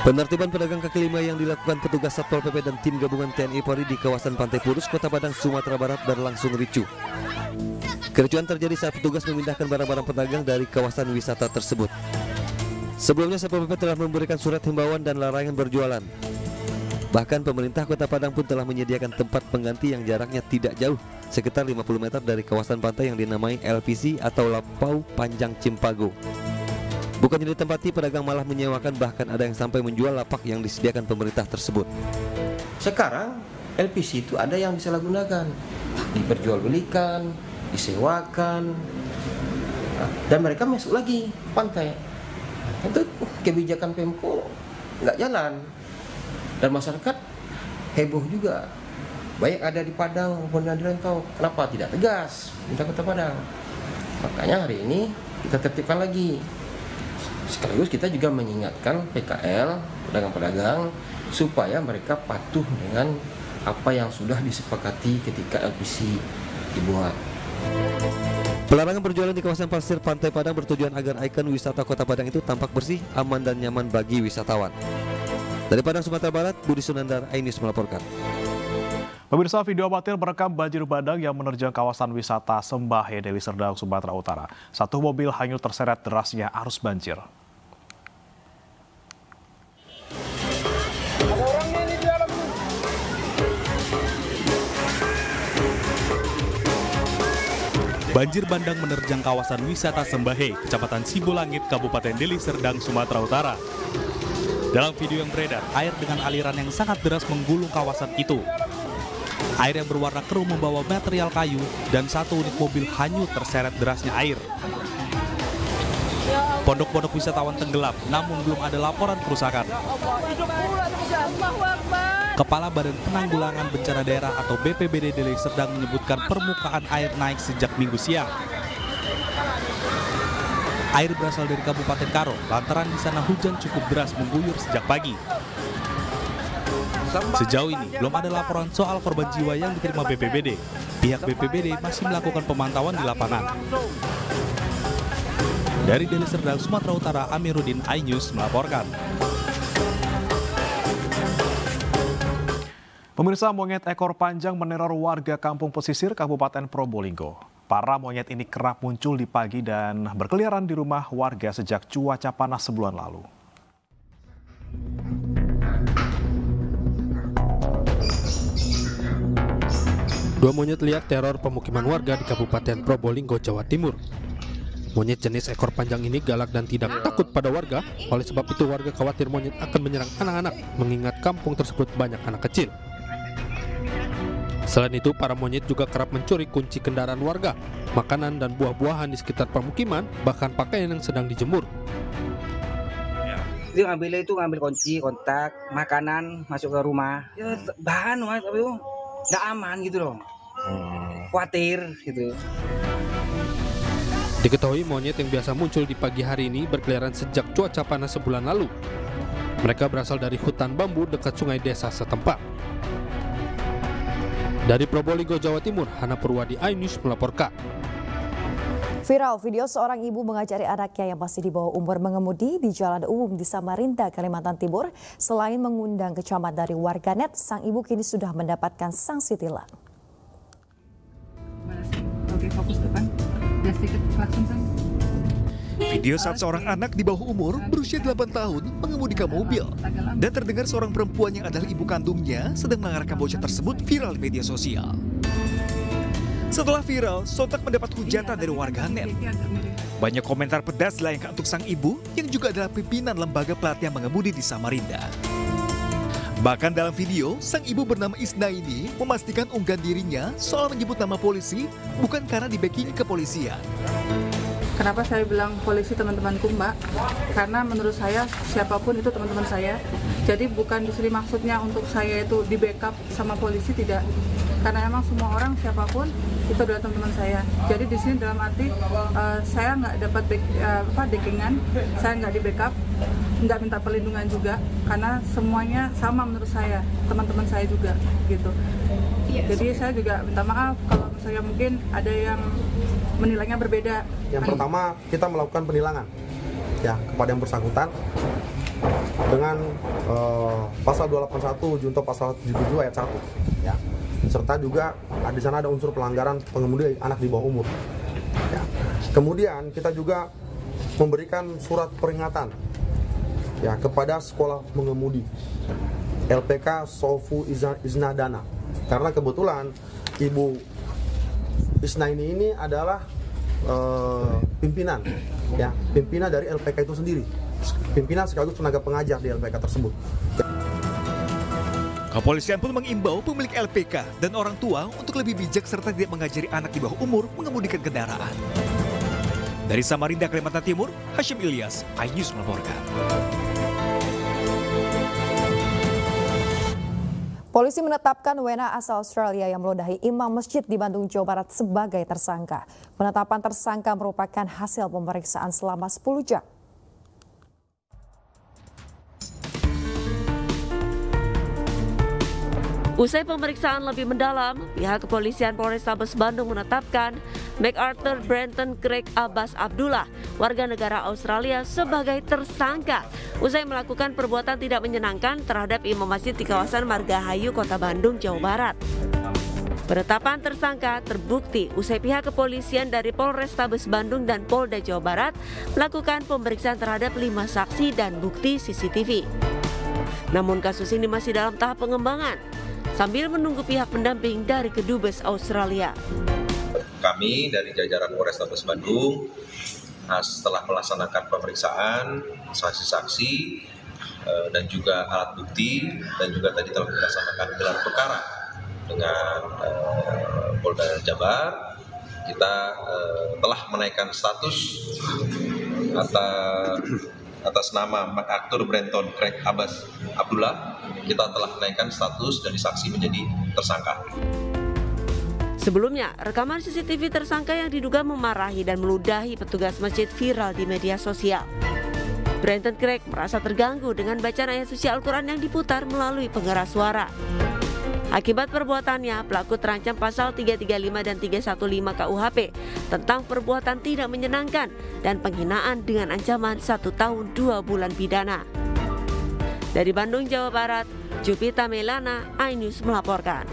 Penertiban pedagang kaki lima yang dilakukan petugas Satpol PP dan tim gabungan TNI Polri di kawasan Pantai Purus, Kota Padang, Sumatera Barat berlangsung ricuh. Kericuhan terjadi saat petugas memindahkan barang-barang pedagang dari kawasan wisata tersebut. Sebelumnya Satpol PP telah memberikan surat himbauan dan larangan berjualan. Bahkan pemerintah Kota Padang pun telah menyediakan tempat pengganti yang jaraknya tidak jauh, sekitar 50 meter dari kawasan pantai yang dinamai LPC atau Lapau Panjang Cimpago. Bukannya ditempati, pedagang malah menyewakan, bahkan ada yang sampai menjual lapak yang disediakan pemerintah tersebut. Sekarang LPC itu ada yang disalahgunakan, diperjualbelikan, disewakan, dan mereka masuk lagi pantai. Itu kebijakan Pemko nggak jalan, dan masyarakat heboh juga. Banyak ada di Padang maupun di Rantau, kenapa tidak tegas minta Kota Padang? Makanya hari ini kita tertibkan lagi. Sekaligus kita juga mengingatkan PKL, pedagang-pedagang, supaya mereka patuh dengan apa yang sudah disepakati ketika LPC dibuat. Pelarangan berjualan di kawasan pasir Pantai Padang bertujuan agar ikon wisata Kota Padang itu tampak bersih, aman, dan nyaman bagi wisatawan. Dari Padang, Sumatera Barat, Budi Sunandar, iNews melaporkan. Pemirsa, video amatir merekam banjir bandang yang menerjang kawasan wisata Sembahe, Deli Serdang, Sumatera Utara. Satu mobil hanyut terseret derasnya arus banjir. Banjir bandang menerjang kawasan wisata Sembahe, Kecamatan Sibolangit, Kabupaten Deli Serdang, Sumatera Utara. Dalam video yang beredar, air dengan aliran yang sangat deras menggulung kawasan itu. Air yang berwarna keruh membawa material kayu dan satu unit mobil hanyut terseret derasnya air. Pondok-pondok wisatawan tenggelam, namun belum ada laporan kerusakan. Kepala Badan Penanggulangan Bencana Daerah atau BPBD Deli Serdang menyebutkan permukaan air naik sejak Minggu siang. Air berasal dari Kabupaten Karo, lantaran di sana hujan cukup deras mengguyur sejak pagi. Sejauh ini belum ada laporan soal korban jiwa yang diterima BPBD. Pihak BPBD masih melakukan pemantauan di lapangan. Dari Deli Serdang, Sumatera Utara, Amiruddin, iNews melaporkan. Pemirsa, monyet ekor panjang meneror warga Kampung Pesisir, Kabupaten Probolinggo. Para monyet ini kerap muncul di pagi dan berkeliaran di rumah warga sejak cuaca panas sebulan lalu. Dua monyet liar teror pemukiman warga di Kabupaten Probolinggo, Jawa Timur. Monyet jenis ekor panjang ini galak dan tidak takut pada warga. Oleh sebab itu warga khawatir monyet akan menyerang anak-anak, mengingat kampung tersebut banyak anak kecil. Selain itu, para monyet juga kerap mencuri kunci kendaraan warga, makanan dan buah-buahan di sekitar permukiman, bahkan pakaian yang sedang dijemur. Itu ngambil kunci, kontak, makanan masuk ke rumah. Ya bahan tapi nggak aman gitu loh. Khawatir gitu. Diketahui monyet yang biasa muncul di pagi hari ini berkeliaran sejak cuaca panas sebulan lalu. Mereka berasal dari hutan bambu dekat sungai desa setempat. Dari Probolinggo, Jawa Timur, Hana Purwadi, iNews melaporkan. Viral video seorang ibu mengajari anaknya yang masih di bawah umur mengemudi di jalan umum di Samarinda, Kalimantan Timur. Selain mengundang kecaman dari warganet, sang ibu kini sudah mendapatkan sanksi tilang. Oke, fokus depan. Sedikit klakson. Video saat seorang anak di bawah umur berusia 8 tahun mengemudikan mobil dan terdengar seorang perempuan yang adalah ibu kandungnya sedang mengarahkan bocah tersebut viral di media sosial. Setelah viral, sontak mendapat hujatan dari warganet. Banyak komentar pedas dilayangkan untuk sang ibu yang juga adalah pimpinan lembaga pelatihan mengemudi di Samarinda. Bahkan dalam video, sang ibu bernama Isna ini memastikan unggahan dirinya soal menyebut nama polisi bukan karena di-backing kepolisian. Kenapa saya bilang polisi teman-temanku, Mbak? Karena menurut saya siapapun itu teman-teman saya. Jadi bukan di sini maksudnya untuk saya itu di backup sama polisi, tidak. Karena emang semua orang siapapun itu adalah teman-teman saya. Jadi di sini dalam arti saya nggak dapat backingan, saya nggak di backup, nggak minta perlindungan juga. Karena semuanya sama menurut saya, teman-teman saya juga gitu. Jadi saya juga minta maaf kalau misalnya mungkin ada yang menilainya berbeda. Yang pertama, kita melakukan penilangan. ya kepada yang bersangkutan dengan pasal 281 junto pasal 77 ayat 1 ya. Serta juga di sana ada unsur pelanggaran pengemudi anak di bawah umur. Ya. Kemudian kita juga memberikan surat peringatan ya kepada sekolah mengemudi LPK Sofu Isnadana, karena kebetulan Ibu Isna ini adalah pimpinan ya, pimpinan dari LPK itu sendiri, pimpinan sekaligus tenaga pengajar di LPK tersebut. Kepolisian pun mengimbau pemilik LPK dan orang tua untuk lebih bijak serta tidak mengajari anak di bawah umur mengemudikan kendaraan. Dari Samarinda, Kalimantan Timur, Hashim Ilyas, iNews melaporkan. Polisi menetapkan WNA asal Australia yang meludahi imam masjid di Bandung, Jawa Barat sebagai tersangka. Penetapan tersangka merupakan hasil pemeriksaan selama 10 jam. Usai pemeriksaan lebih mendalam, pihak kepolisian Polrestabes Bandung menetapkan MacArthur Brenton Craig Abbas Abdullah, warga negara Australia, sebagai tersangka usai melakukan perbuatan tidak menyenangkan terhadap imam masjid di kawasan Margahayu, Kota Bandung, Jawa Barat. Penetapan tersangka terbukti usai pihak kepolisian dari Polrestabes Bandung dan Polda Jawa Barat melakukan pemeriksaan terhadap 5 saksi dan bukti CCTV. Namun kasus ini masih dalam tahap pengembangan sambil menunggu pihak pendamping dari Kedubes Australia. Kami dari jajaran Polrestabes Bandung setelah melaksanakan pemeriksaan saksi-saksi dan juga alat bukti, dan juga tadi telah melaksanakan gelar perkara dengan Polda Jabar, kita telah menaikkan status atas nama MacArthur Brenton Craig Abbas Abdullah. Kita telah menaikkan status dari saksi menjadi tersangka. Sebelumnya, rekaman CCTV tersangka yang diduga memarahi dan meludahi petugas masjid viral di media sosial. Brenton Craig merasa terganggu dengan bacaan ayat suci Al-Quran yang diputar melalui pengeras suara. Akibat perbuatannya, pelaku terancam pasal 335 dan 315 KUHP tentang perbuatan tidak menyenangkan dan penghinaan dengan ancaman 1 tahun 2 bulan pidana. Dari Bandung, Jawa Barat, Jupita Melana, iNews melaporkan.